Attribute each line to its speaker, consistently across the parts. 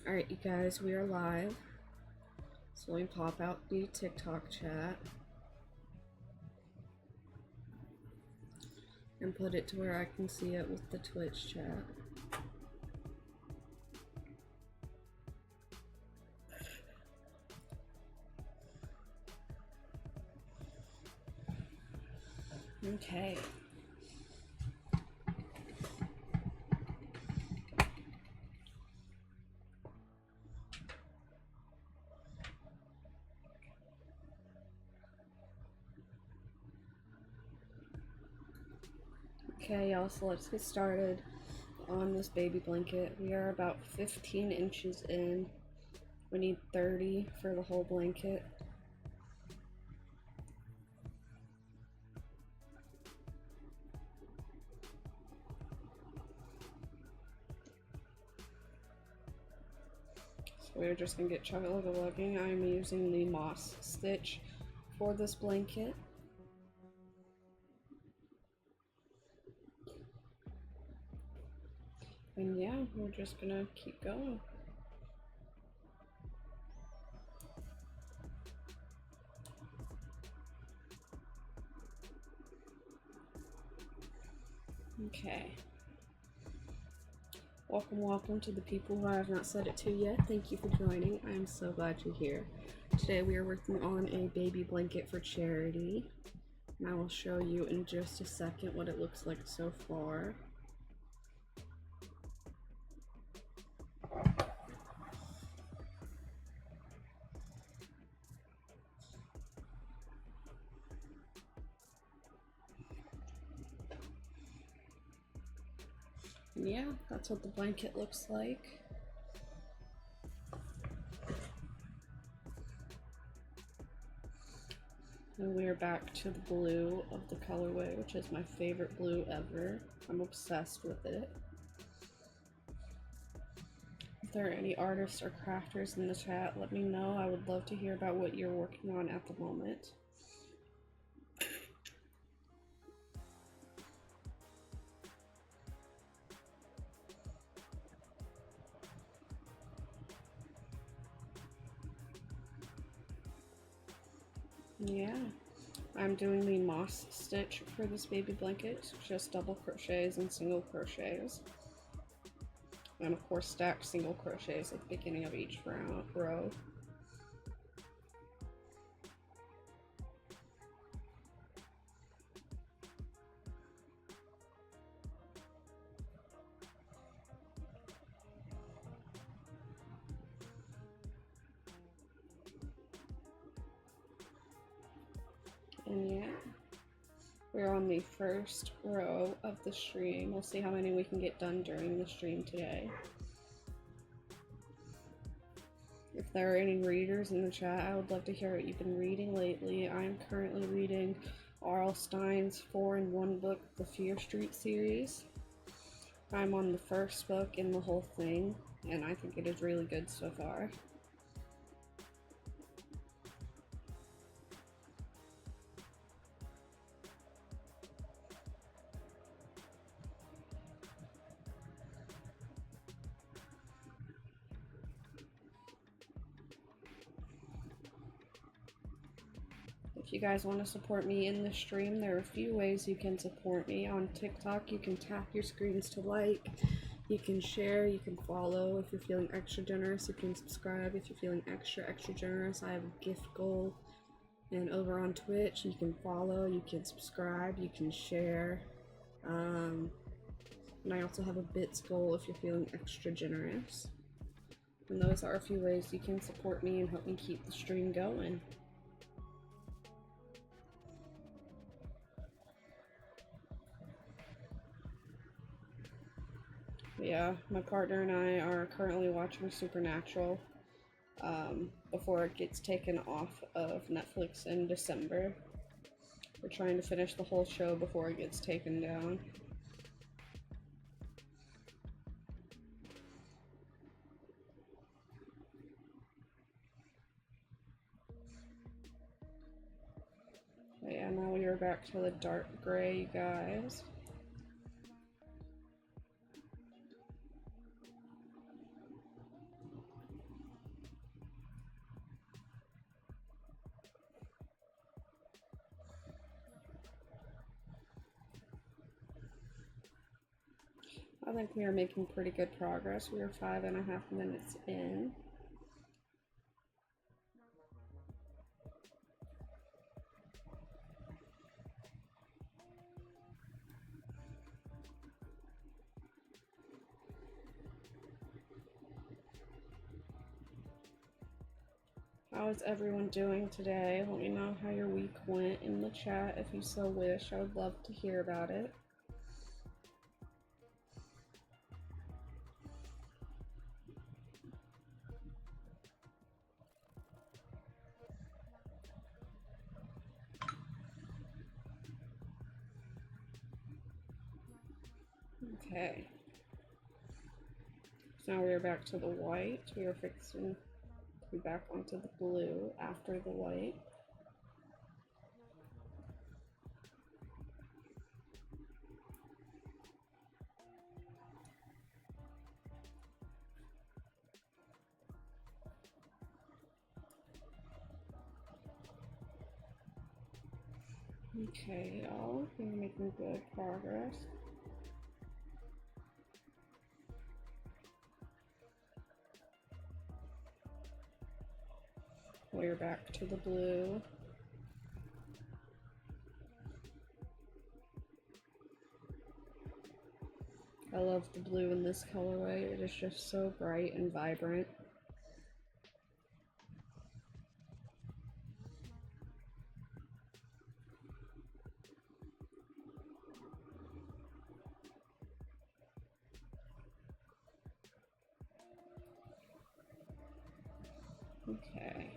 Speaker 1: Alright, you guys, we are live. So let me pop out the TikTok chat and put it to where I can see it with the Twitch chat. Okay. Okay, y'all, so let's get started on this baby blanket. We are about 15 inches in. We need 30 for the whole blanket. So we're just gonna get chugga-lugga-lugging. I'm using the moss stitch for this blanket. And yeah, we're just gonna keep going. Okay. Welcome to the people who I have not said it to yet. Thank you for joining. I am so glad you're here. Today we are working on a baby blanket for charity. And I will show you in just a second what it looks like so far. And yeah, that's what the blanket looks like. And we are back to the blue of the colorway, which is my favorite blue ever. I'm obsessed with it. If there are any artists or crafters in the chat, let me know. I would love to hear about what you're working on at the moment. Yeah, I'm doing the moss stitch for this baby blanket, just double crochets and single crochets. And of course stacked single crochets at the beginning of each row. And yeah, we're on the first row of the stream. We'll see how many we can get done during the stream today. If there are any readers in the chat, I would love to hear what you've been reading lately. I am currently reading R.L. Stine's 4-in-1 book, the Fear Street series. I'm on the first book in the whole thing, and I think it is really good so far. If you guys want to support me in the stream, there are a few ways you can support me. On TikTok, you can tap your screens to like, you can share, you can follow. If you're feeling extra generous, you can subscribe. If you're feeling extra generous, I have a gift goal. And over on Twitch, you can follow, you can subscribe, you can share. And I also have a bits goal if you're feeling extra generous. And those are a few ways you can support me and help me keep the stream going. Yeah, my partner and I are currently watching Supernatural before it gets taken off of Netflix in December. We're trying to finish the whole show before it gets taken down. But yeah, now we are back to the dark gray, you guys. I think we are making pretty good progress. We are 5.5 minutes in. How is everyone doing today? Let me know how your week went in the chat if you so wish. I would love to hear about it. Okay. So now we are back to the white. We are fixing to be back onto the blue after the white. Okay, y'all, we're making good progress. We're back to the blue. I love the blue in this colorway. It is just so bright and vibrant. Okay.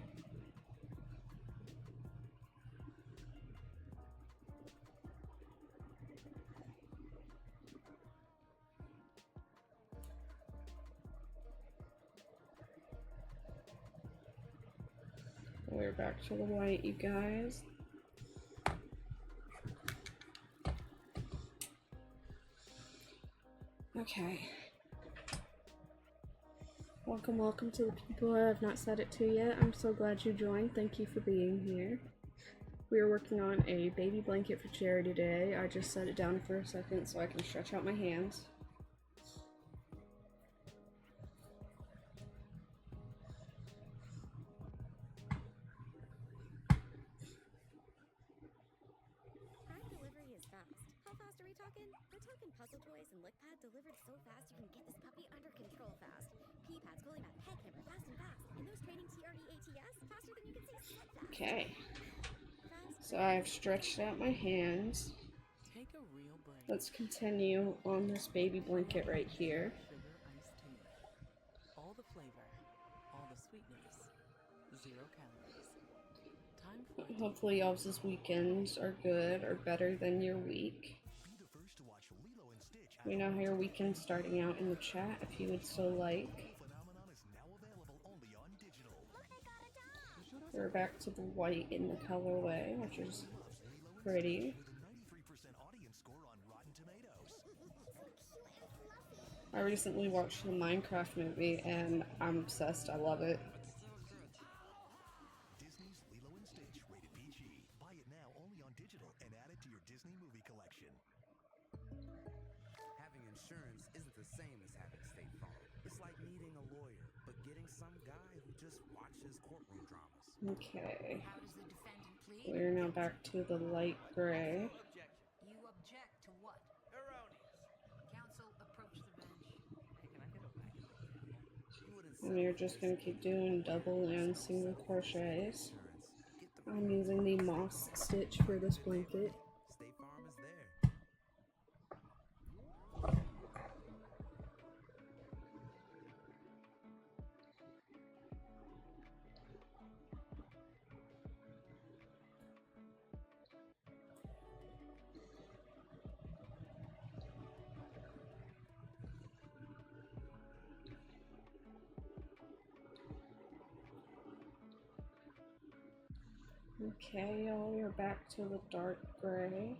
Speaker 1: We're back to the white, you guys. Okay. Welcome to the people who I have not said it to yet. I'm so glad you joined. Thank you for being here. We are working on a baby blanket for charity today. I just set it down for a second so I can stretch out my hands.
Speaker 2: Prime delivery is fast. How fast are we talking? We're talking puzzle toys and lick pad delivered so fast you can get this puppy under control fast. Pee pads, cooling mat, head camera, fast and fast. And those training TRD-ATS, faster than you can see sled fast.
Speaker 1: Okay. So I've stretched out my hands.
Speaker 3: Take a real break.
Speaker 1: Let's continue on this baby blanket right here.
Speaker 3: Sugar iced tea. All the flavor, all the sweetness, 0 calories. Time for it.
Speaker 1: Hopefully y'all's weekends are good or better than your week. We know how your weekend's starting out in the chat if you would so like. We're back to the white in the colorway, which is pretty. I recently watched the Minecraft movie and I'm obsessed. I love it.
Speaker 4: Disney's Lilo and Stitch rated PG. Buy it now only on digital and add it to your Disney movie collection.
Speaker 5: Having insurance isn't the same as having State Farm. It's like needing a lawyer, but getting some guy who just watches courtroom dramas.
Speaker 1: Okay.
Speaker 6: How does the defendant plead?
Speaker 1: We're now back to the light gray.
Speaker 6: You object to what? Counsel, approach the bench.
Speaker 3: Hey, can I get a wagon?
Speaker 5: You wouldn't
Speaker 1: And we're just going to keep doing double and single crochets. I'm using the moss stitch for this blanket.
Speaker 5: State Farm is there.
Speaker 1: Okay, y'all, we're back to the dark gray.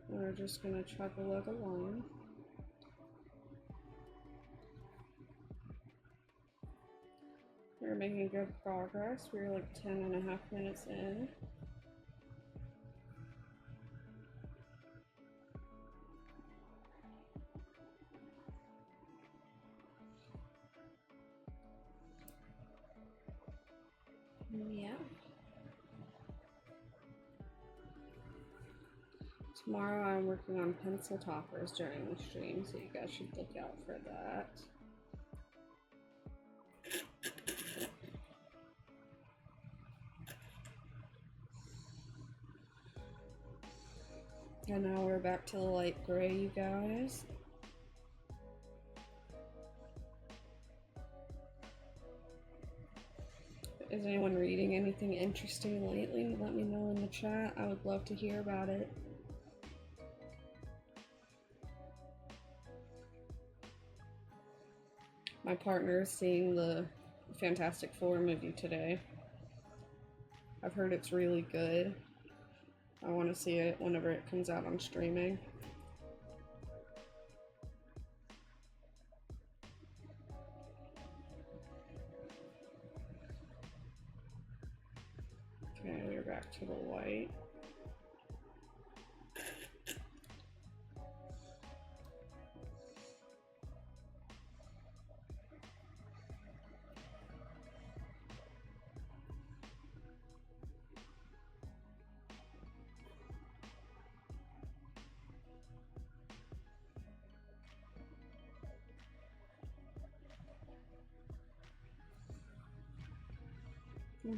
Speaker 1: We're just gonna chug-a-lug along. We're making good progress. We're like 10.5 minutes in. Tomorrow I'm working on pencil toppers during the stream, so you guys should look out for that. And now we're back to the light gray, you guys. Is anyone reading anything interesting lately? Let me know in the chat. I would love to hear about it. My partner is seeing the Fantastic Four movie today. I've heard it's really good. I want to see it whenever it comes out on streaming. Okay, we're back to the white.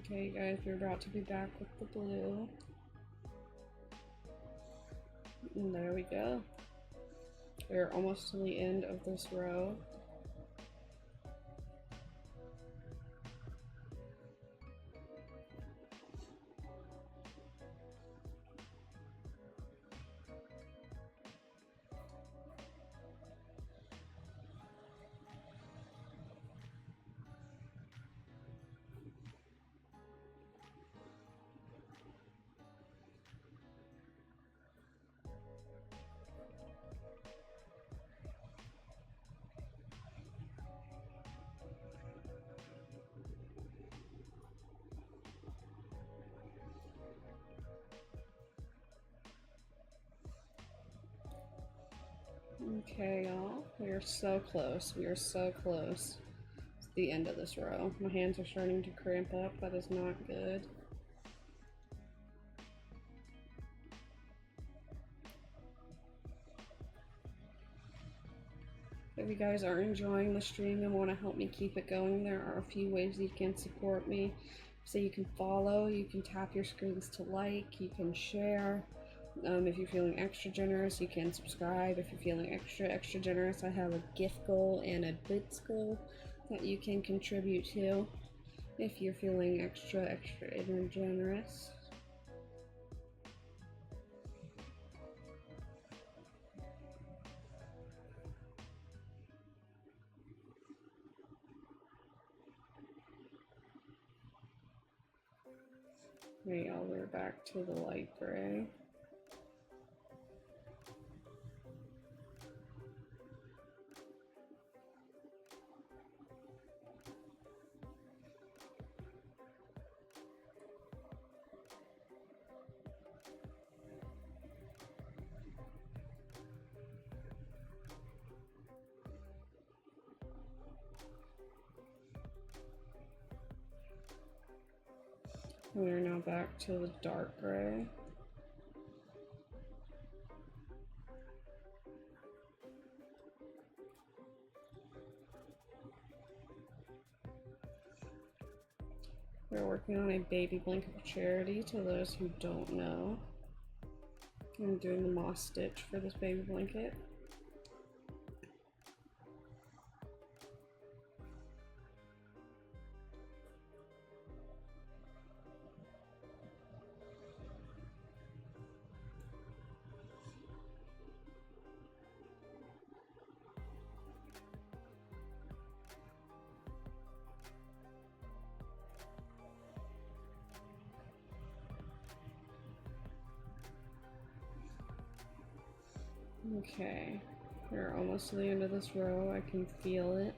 Speaker 1: Okay, guys, we're about to be back with the blue. And there we go. We're almost to the end of this row. Okay, y'all, we are so close. We are so close to the end of this row. My hands are starting to cramp up. That is not good. If you guys are enjoying the stream and want to help me keep it going, there are a few ways you can support me. So you can follow, you can tap your screens to like, you can share. If you're feeling extra generous, you can subscribe. If you're feeling extra generous, I have a gift goal and a bits goal that you can contribute to. If you're feeling extra generous. Okay, y'all, we're back to the light gray. We are now back to the dark gray. We're working on a baby blanket of charity, to those who don't know. I'm doing the moss stitch for this baby blanket. Okay, we're almost to the end of this row. I can feel it.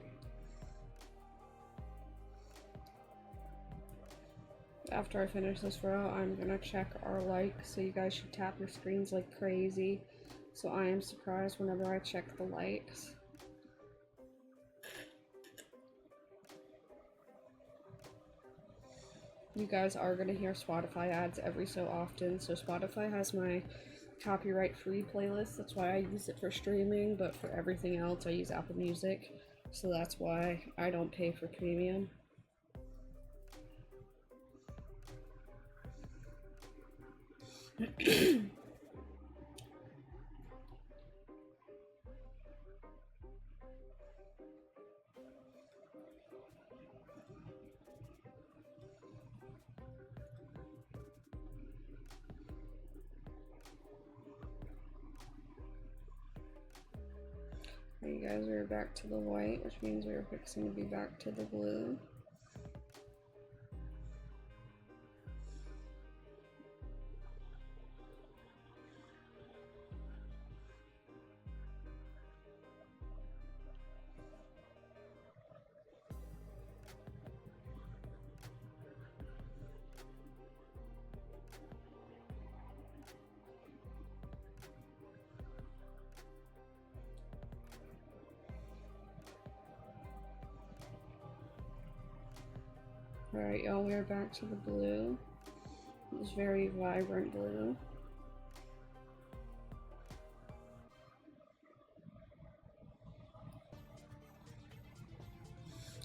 Speaker 1: After I finish this row, I'm gonna check our likes, so you guys should tap your screens like crazy, so I am surprised whenever I check the likes. You guys are gonna hear Spotify ads every so often, so Spotify has my copyright free playlist. That's why I use it for streaming, but for everything else I use Apple Music. So that's why I don't pay for premium. You guys are back to the white, which means we're fixing to be back to the blue. Alright, y'all, we're back to the blue. This very vibrant blue.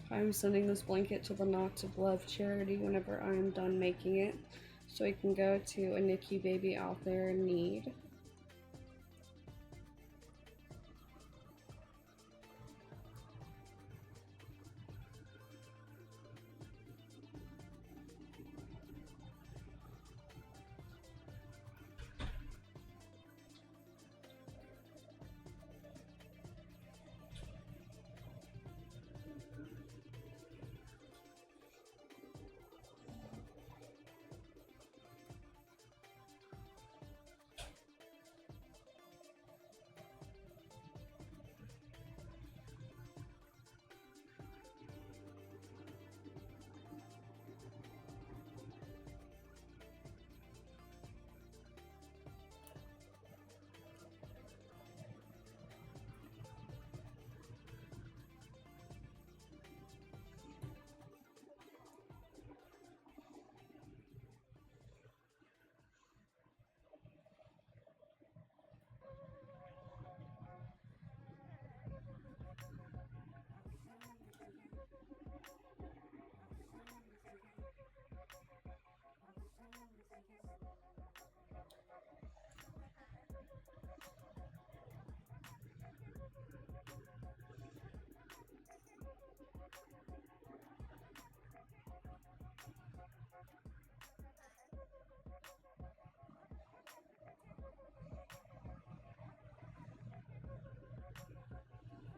Speaker 1: I'm sending this blanket to the Knots of Love charity whenever I'm done making it, so it can go to a NICU baby out there in need.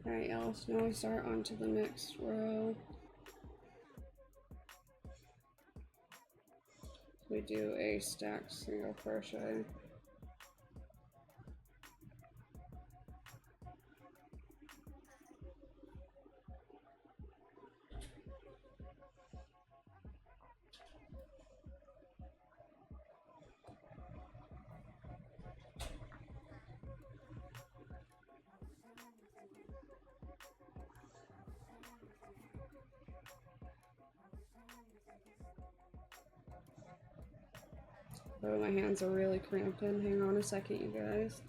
Speaker 1: Alright, y'all, so now we start onto the next row. We do a stacked single crochet. Oh, my hands are really cramping. Hang on a second, you guys.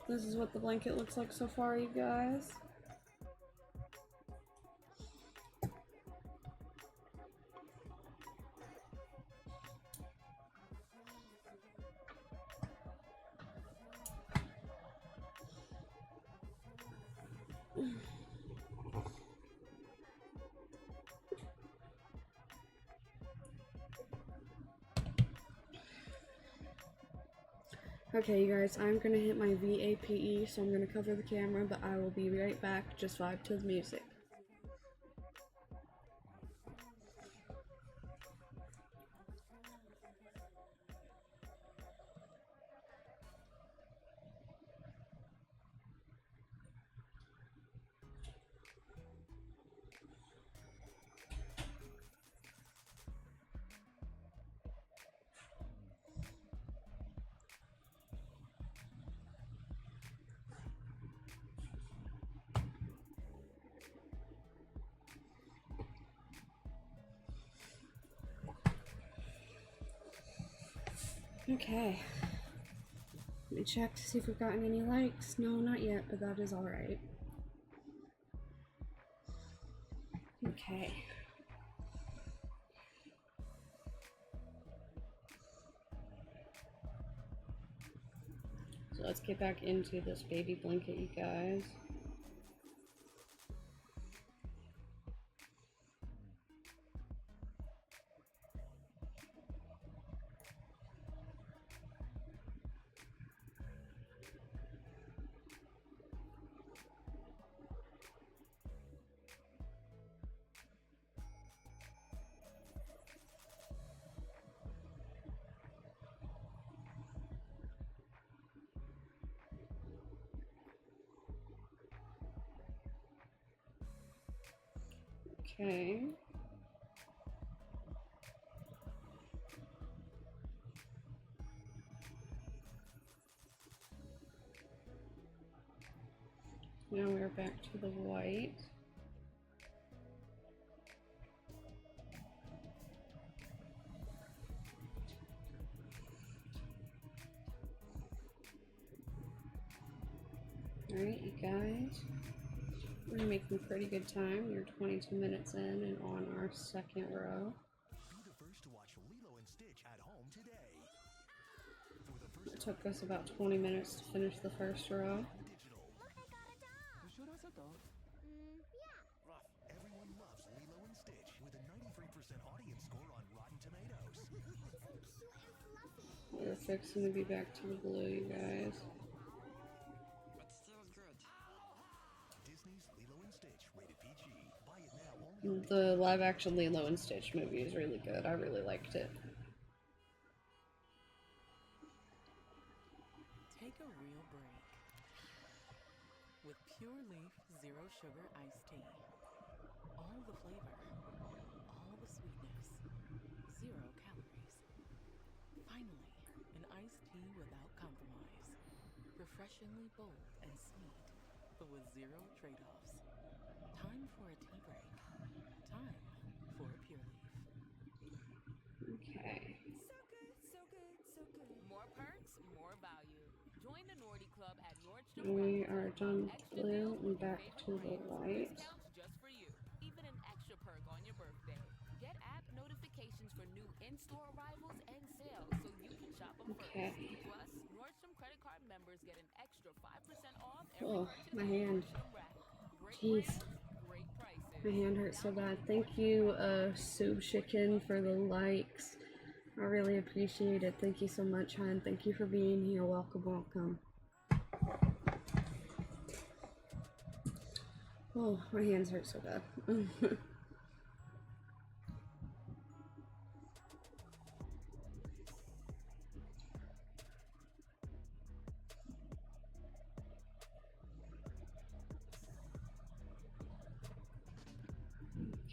Speaker 1: This is what the blanket looks like so far, you guys. Okay, you guys, I'm gonna hit my VAPE, so I'm gonna cover the camera, but I will be right back. Just vibe to the music. Okay. Let me check to see if we've gotten any likes. No, not yet, but that is alright. Okay. So let's get back into this baby blanket, you guys. Okay. Now we're back to the white. Alright, you guys. We're making pretty good time. We're 22 minutes in and on our second row.
Speaker 4: Be the first to watch Lilo and Stitch at home today. For the first
Speaker 1: It took us about 20 minutes to finish the first row.
Speaker 4: digital,
Speaker 2: Look, I got a dog.
Speaker 3: You sure that's a dog?
Speaker 2: Yeah.
Speaker 4: everyone loves Lilo and Stitch with a 93% audience score on Rotten Tomatoes.
Speaker 2: It's so cute and fluffy.
Speaker 1: We're fixing to be back to the blue, you guys.
Speaker 7: But still good.
Speaker 4: Disney's Lilo and Stitch, rated PG. Buy it now only on
Speaker 1: The live action Lilo and Stitch movie is really good. I really liked it.
Speaker 3: Take a real break with Pure Leaf Zero Sugar Iced Tea. All the flavor, all the sweetness, 0 calories. Finally, an iced tea without compromise. Refreshingly bold and sweet, but with 0 trade-offs. Time for a tea break. Time for a Pure Leaf.
Speaker 1: Okay.
Speaker 8: So good, so good, so good.
Speaker 6: More perks, more value. Join the Nordy Club at Nordstrom.
Speaker 1: We
Speaker 6: Rack
Speaker 1: are
Speaker 6: and
Speaker 1: done
Speaker 6: find extra
Speaker 1: blue
Speaker 6: deals
Speaker 1: and
Speaker 6: with your
Speaker 1: back to
Speaker 6: favorite
Speaker 1: the
Speaker 6: brands.
Speaker 1: white.
Speaker 6: Discounts just for you. Even an extra perk on your birthday. Get app notifications for new in-store arrivals and sales so you can shop them
Speaker 1: Okay.
Speaker 6: first. Plus, Nordstrom credit card members get an extra 5% off every
Speaker 1: Oh,
Speaker 6: purchase
Speaker 1: my
Speaker 6: at
Speaker 1: hand.
Speaker 6: Nordstrom Rack. Great
Speaker 1: Jeez.
Speaker 6: brands, great prices.
Speaker 1: My hand hurts so bad. Thank you, Soup Chicken, for the likes. I really appreciate it. Thank you so much, hon. Thank you for being here. Welcome, welcome. Oh, my hands hurt so bad.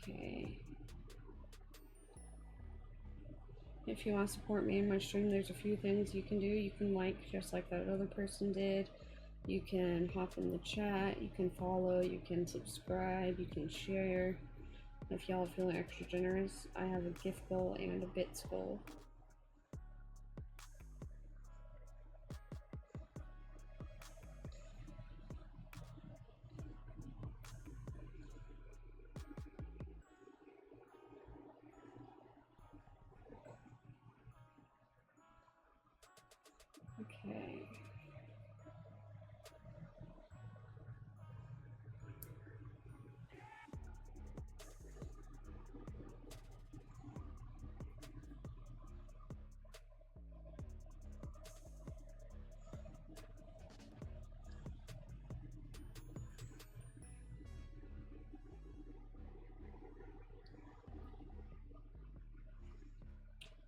Speaker 1: Okay. If you want to support me in my stream, there's a few things you can do. You can like, just like that other person did. You can hop in the chat. You can follow. You can subscribe. You can share. If y'all are feeling extra generous, I have a gift goal and a bits goal. Okay.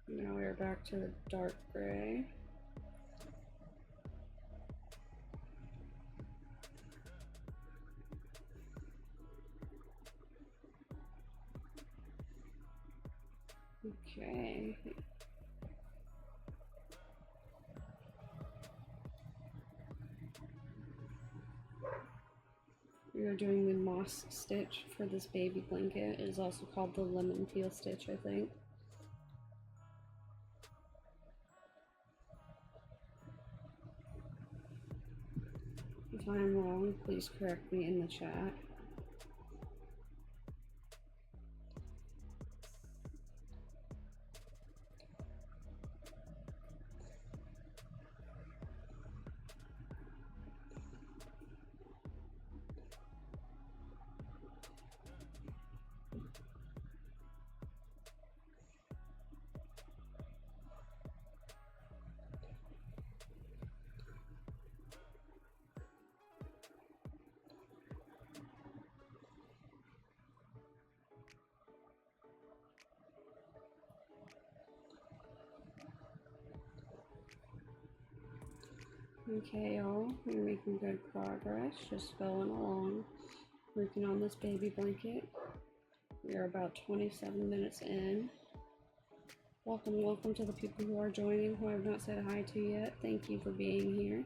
Speaker 1: Now we're back to the dark gray. Okay. We are doing the moss stitch for this baby blanket. It is also called the lemon peel stitch, I think. I'm wrong, please correct me in the chat. Okay, y'all, we're making good progress, just going along, working on this baby blanket. We are about 27 minutes in. Welcome to the people who are joining, who I have not said hi to yet. Thank you for being here.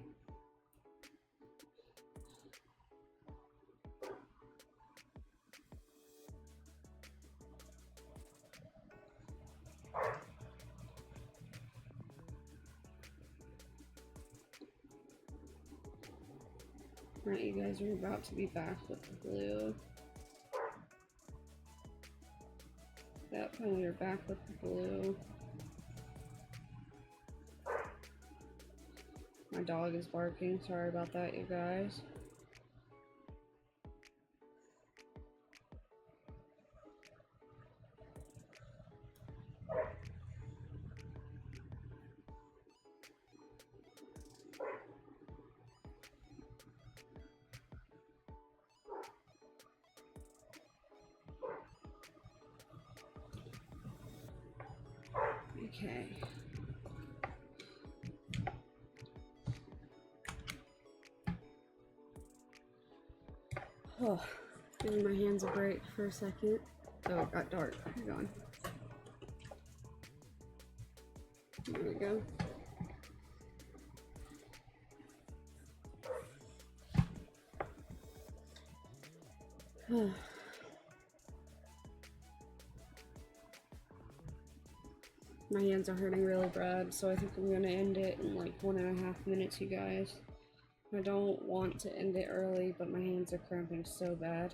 Speaker 1: Right, you guys are about to be back with the blue. Yep, and we are back with the blue. My dog is barking, sorry about that, you guys. Okay. Oh, giving my hands a break for a second. Oh, it got dark. Hang on. There we go. My hands are hurting really bad, so I think I'm gonna end it in like 1.5 minutes, you guys. I don't want to end it early, but my hands are cramping so bad.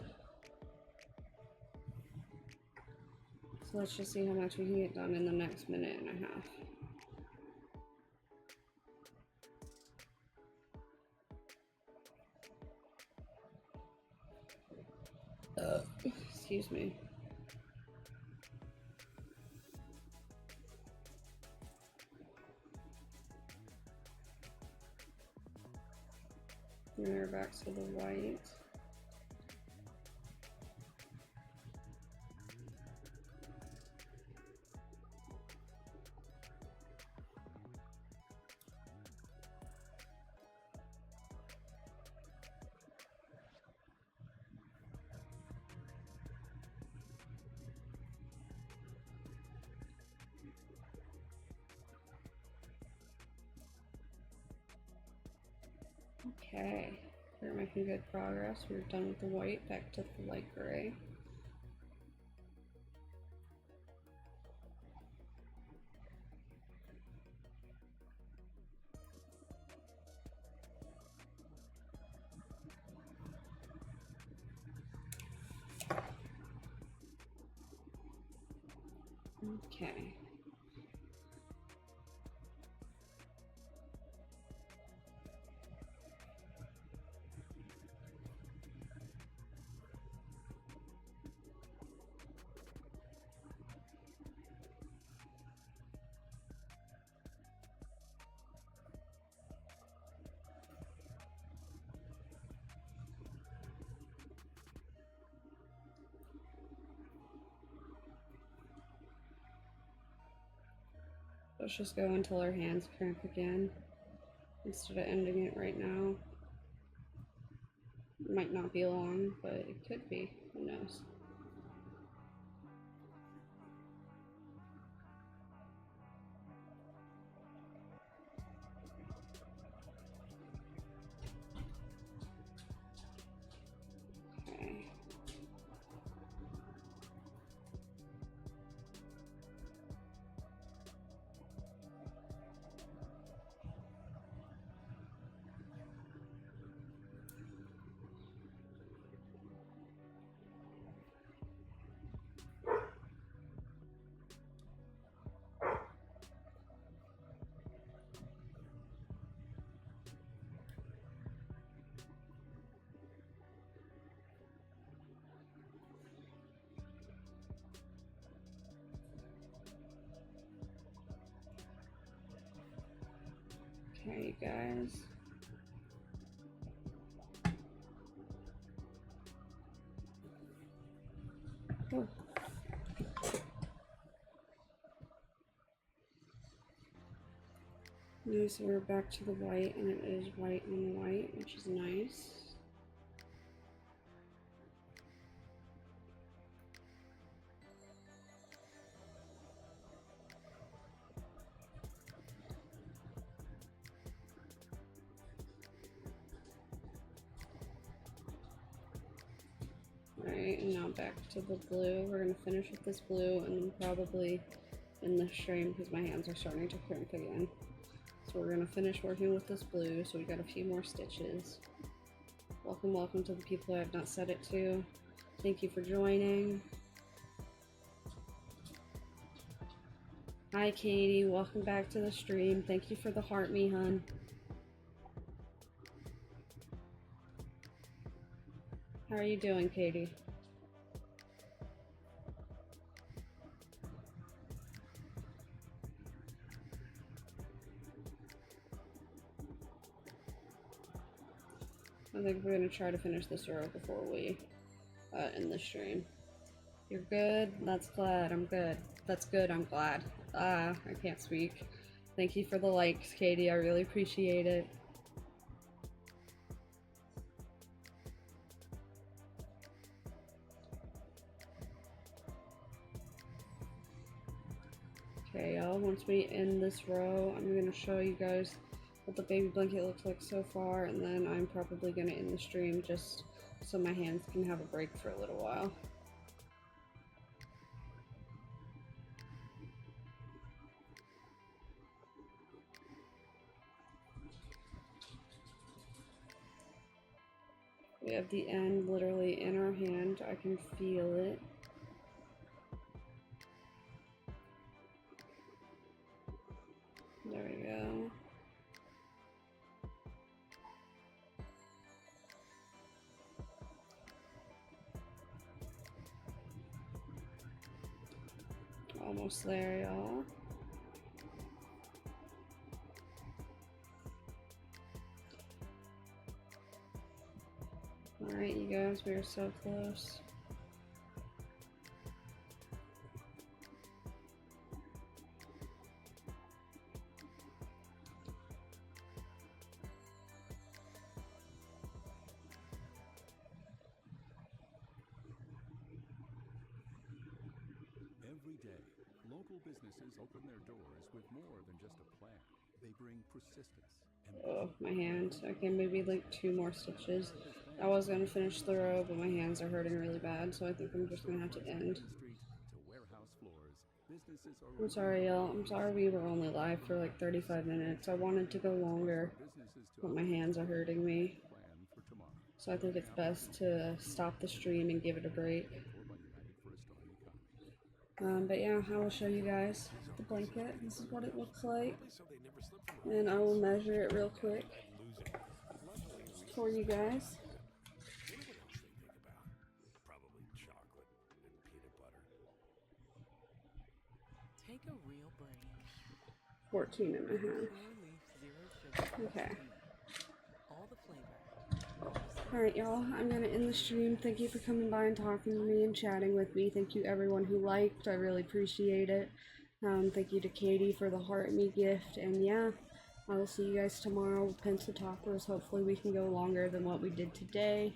Speaker 1: So let's just see how much we can get done in the next 1.5 minutes. Excuse me. And we're back to the white. Okay, we're making good progress. We're done with the white, back to the light gray. Okay. Let's just go until our hands cramp again, instead of ending it right now. It might not be long, but it could be. Who knows? Okay. Okay, you guys. Oh. Okay, so we're back to the white, and it is white on white, which is nice. Alright, and now back to the blue. We're going to finish with this blue, and then probably in the stream, because my hands are starting to crimp again. So we're going to finish working with this blue, so we got a few more stitches. Welcome, welcome to the people I have not said it to. Thank you for joining. Hi Katie, welcome back to the stream. Thank you for the heart me, hun. How are you doing, Katie? I think we're going to try to finish this row before we end the stream. You're good? That's glad. I'm good. That's good. I'm glad. I can't speak. Thank you for the likes, Katie. I really appreciate it. Okay, y'all. Once we end this row, I'm going to show you guys what the baby blanket looks like so far, and then I'm probably going to end the stream just so my hands can have a break for a little while. We have the end literally in our hand. I can feel it. There we go. Almost there, y'all. Alright, you guys, we are so close.
Speaker 9: Every day, local businesses open their doors with more than just a plan. They bring persistence and
Speaker 1: Oh, my hand. Okay, maybe like 2 more stitches. I was gonna finish the row, but my hands are hurting really bad, so I think I'm just gonna have to end.
Speaker 9: to warehouse floors. Businesses are
Speaker 1: I'm sorry, y'all. I'm sorry we were only live for like 35 minutes. I wanted to go longer, but my hands are hurting me. So I think it's best to stop the stream and give it a break. But yeah, I will show you guys the blanket. This is what it looks like. And I will measure it real quick for you guys.
Speaker 4: Probably chocolate and peanut butter.
Speaker 3: Take a real break.
Speaker 1: 14 and a half.
Speaker 3: Pure leaf, zero sugar.
Speaker 1: Okay.
Speaker 3: All the flavor.
Speaker 1: Alright, y'all, I'm gonna end the stream. Thank you for coming by and talking to me and chatting with me. Thank you everyone who liked. I really appreciate it. Thank you to Katie for the heart me gift. And yeah, I will see you guys tomorrow with pencil toppers. Hopefully we can go longer than what we did today.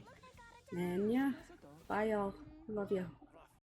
Speaker 1: And yeah, bye y'all. Love you.